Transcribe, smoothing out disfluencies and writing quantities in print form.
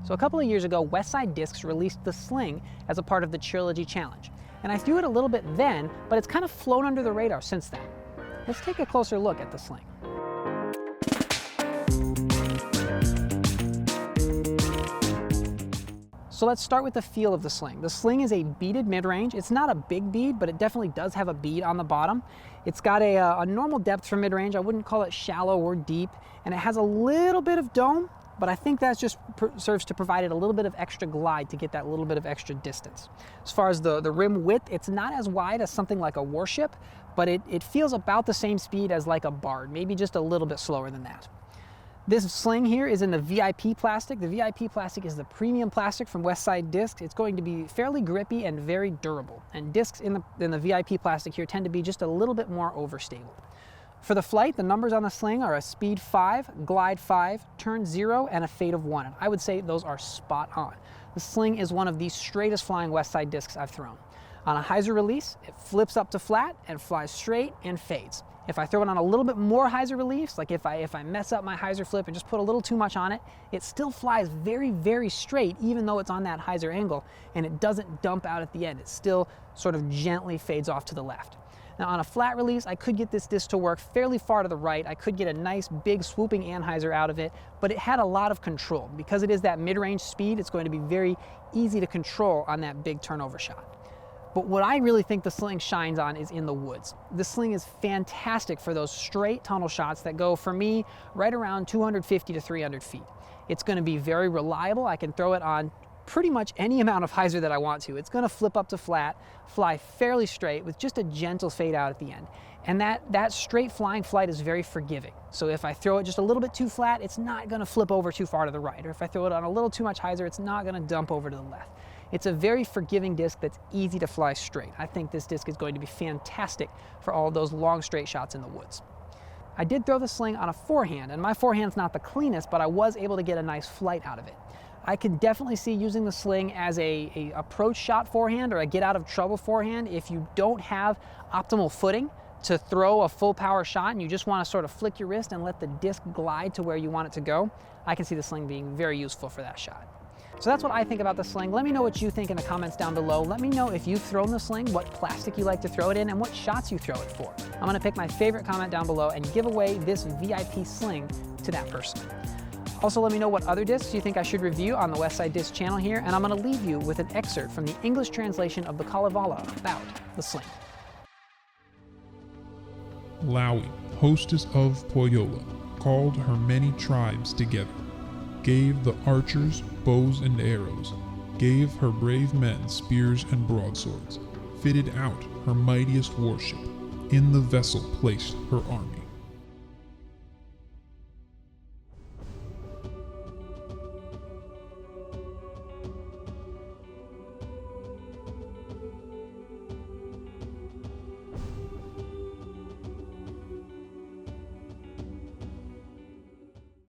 So a couple of years ago, Westside Discs released the Sling as a part of the Trilogy challenge. And I threw it a little bit then, but it's kind of flown under the radar since then. Let's take a closer look at the Sling. So let's start with the feel of the Sling. The Sling is a beaded mid-range. It's not a big bead, but it definitely does have a bead on the bottom. It's got a normal depth for mid-range. I wouldn't call it shallow or deep. And it has a little bit of dome, but I think that just serves to provide it a little bit of extra glide to get that little bit of extra distance. As far as the rim width, it's not as wide as something like a Warship, but it feels about the same speed as like a Bard, maybe just a little bit slower than that. This Sling here is in the VIP plastic. The VIP plastic is the premium plastic from Westside Discs. It's going to be fairly grippy and very durable. And discs in the VIP plastic here tend to be just a little bit more overstable. For the flight, the numbers on the Sling are a speed 5, glide 5, turn 0, and a fade of 1. And I would say those are spot on. The Sling is one of the straightest flying Westside discs I've thrown. On a Hyzer release, it flips up to flat and flies straight and fades. If I throw it on a little bit more Hyzer reliefs, like if I mess up my Hyzer flip and just put a little too much on it, it still flies very, very straight, even though it's on that Hyzer angle, and it doesn't dump out at the end. It still sort of gently fades off to the left. Now on a flat release, I could get this disc to work fairly far to the right. I could get a nice big swooping anhyzer out of it, but it had a lot of control. Because it is that mid-range speed, it's going to be very easy to control on that big turnover shot. But what I really think the Sling shines on is in the woods. The Sling is fantastic for those straight tunnel shots that go, for me, right around 250 to 300 feet. It's going to be very reliable. I can throw it on pretty much any amount of Hyzer that I want to. It's going to flip up to flat, fly fairly straight with just a gentle fade out at the end. And that straight flying flight is very forgiving. So if I throw it just a little bit too flat, it's not going to flip over too far to the right. Or if I throw it on a little too much Hyzer, it's not going to dump over to the left. It's a very forgiving disc that's easy to fly straight. I think this disc is going to be fantastic for all of those long straight shots in the woods. I did throw the Sling on a forehand, and my forehand's not the cleanest, but I was able to get a nice flight out of it. I can definitely see using the Sling as a approach shot forehand or a get out of trouble forehand if you don't have optimal footing to throw a full power shot and you just want to sort of flick your wrist and let the disc glide to where you want it to go. I can see the Sling being very useful for that shot. So that's what I think about the Sling. Let me know what you think in the comments down below. Let me know if you've thrown the Sling, what plastic you like to throw it in, and what shots you throw it for. I'm going to pick my favorite comment down below and give away this VIP Sling to that person. Also, let me know what other discs you think I should review on the Westside Discs channel here, and I'm going to leave you with an excerpt from the English translation of the Kalevala about the Sling. Laui, hostess of Pohjola, called her many tribes together, gave the archers bows and arrows, gave her brave men spears and broadswords, fitted out her mightiest warship, in the vessel placed her army.